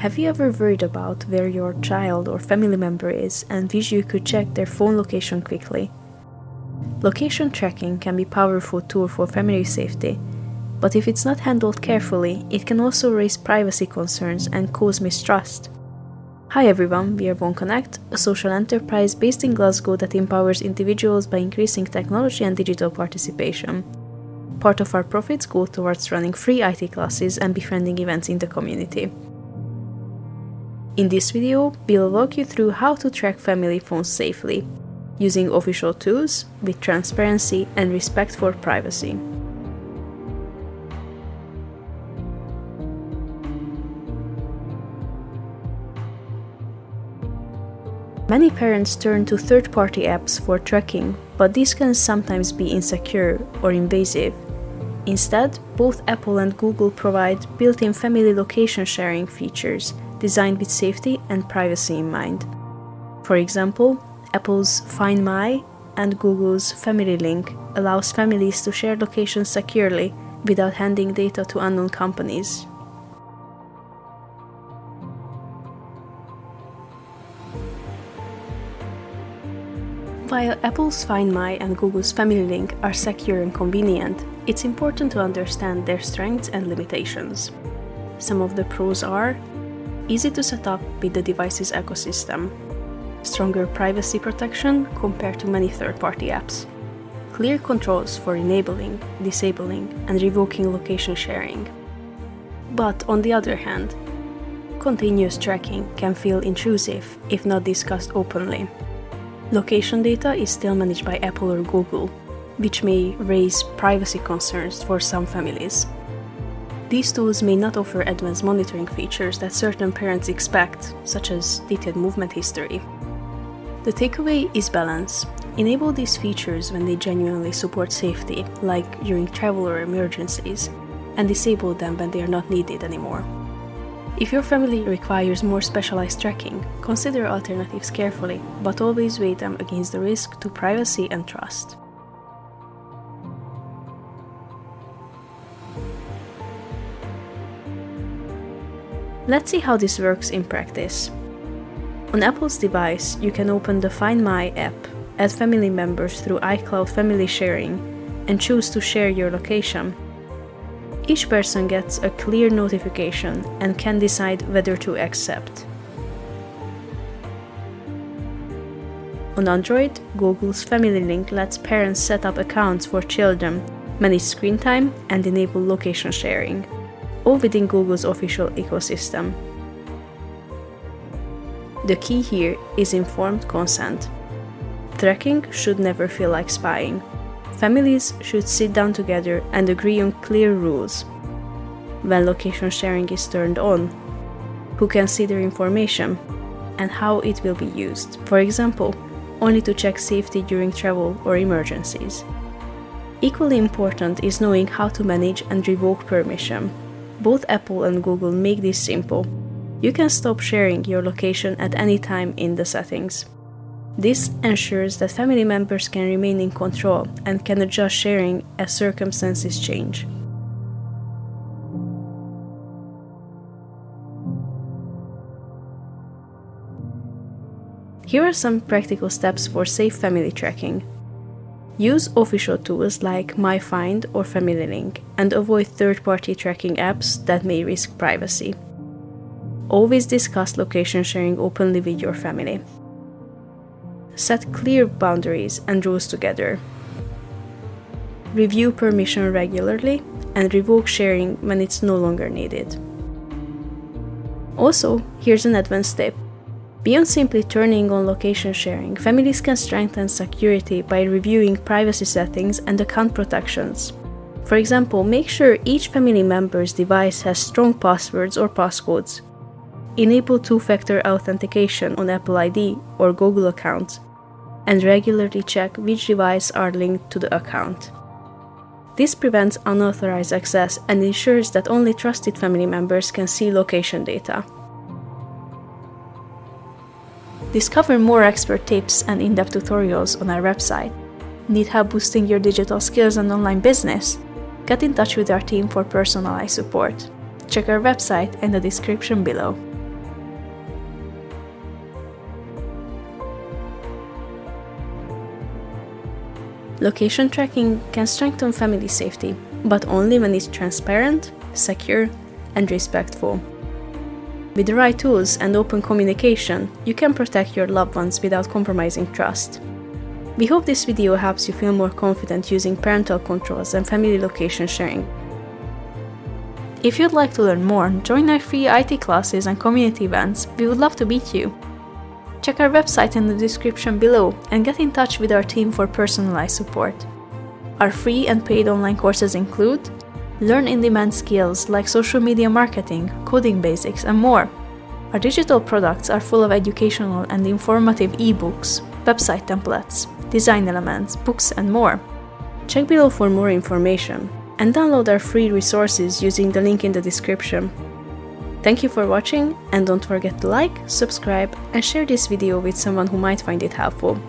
Have you ever worried about where your child or family member is and wish you could check their phone location quickly? Location tracking can be a powerful tool for family safety, but if it's not handled carefully, it can also raise privacy concerns and cause mistrust. Hi everyone, we are OneConnect, a social enterprise based in Glasgow that empowers individuals by increasing technology and digital participation. Part of our profits go towards running free IT classes and befriending events in the community. In this video, we'll walk you through how to track family phones safely, using official tools with transparency and respect for privacy. Many parents turn to third-party apps for tracking, but these can sometimes be insecure or invasive. Instead, both Apple and Google provide built-in family location sharing features designed with safety and privacy in mind. For example, Apple's Find My and Google's Family Link allows families to share locations securely without handing data to unknown companies. While Apple's Find My and Google's Family Link are secure and convenient, it's important to understand their strengths and limitations. Some of the pros are easy to set up with the device's ecosystem, stronger privacy protection compared to many third-party apps, clear controls for enabling, disabling, and revoking location sharing. But on the other hand, continuous tracking can feel intrusive if not discussed openly. Location data is still managed by Apple or Google, which may raise privacy concerns for some families. These tools may not offer advanced monitoring features that certain parents expect, such as detailed movement history. The takeaway is balance. Enable these features when they genuinely support safety, like during travel or emergencies, and disable them when they are not needed anymore. If your family requires more specialized tracking, consider alternatives carefully, but always weigh them against the risk to privacy and trust. Let's see how this works in practice. On Apple's device, you can open the Find My app, add family members through iCloud Family Sharing, and choose to share your location. Each person gets a clear notification and can decide whether to accept. On Android, Google's Family Link lets parents set up accounts for children, manage screen time, and enable location sharing, all within Google's official ecosystem. The key here is informed consent. Tracking should never feel like spying. Families should sit down together and agree on clear rules. When location sharing is turned on, who can see their information, and how it will be used. For example, only to check safety during travel or emergencies. Equally important is knowing how to manage and revoke permission. Both Apple and Google make this simple. You can stop sharing your location at any time in the settings. This ensures that family members can remain in control and can adjust sharing as circumstances change. Here are some practical steps for safe family tracking. Use official tools like MyFind or Family Link and avoid third-party tracking apps that may risk privacy. Always discuss location sharing openly with your family. Set clear boundaries and rules together. Review permission regularly and revoke sharing when it's no longer needed. Also, here's an advanced tip. Beyond simply turning on location sharing, families can strengthen security by reviewing privacy settings and account protections. For example, make sure each family member's device has strong passwords or passcodes. Enable two-factor authentication on Apple ID or Google accounts, and regularly check which devices are linked to the account. This prevents unauthorized access and ensures that only trusted family members can see location data. Discover more expert tips and in-depth tutorials on our website. Need help boosting your digital skills and online business? Get in touch with our team for personalized support. Check our website in the description below. Location tracking can strengthen family safety, but only when it's transparent, secure, and respectful. With the right tools and open communication, you can protect your loved ones without compromising trust. We hope this video helps you feel more confident using parental controls and family location sharing. If you'd like to learn more, join our free IT classes and community events. We would love to meet you. Check our website in the description below and get in touch with our team for personalized support. Our free and paid online courses include learn in-demand skills like social media marketing, coding basics, and more. Our digital products are full of educational and informative ebooks, website templates, design elements, books, and more. Check below for more information and download our free resources using the link in the description. Thank you for watching, and don't forget to like, subscribe, and share this video with someone who might find it helpful.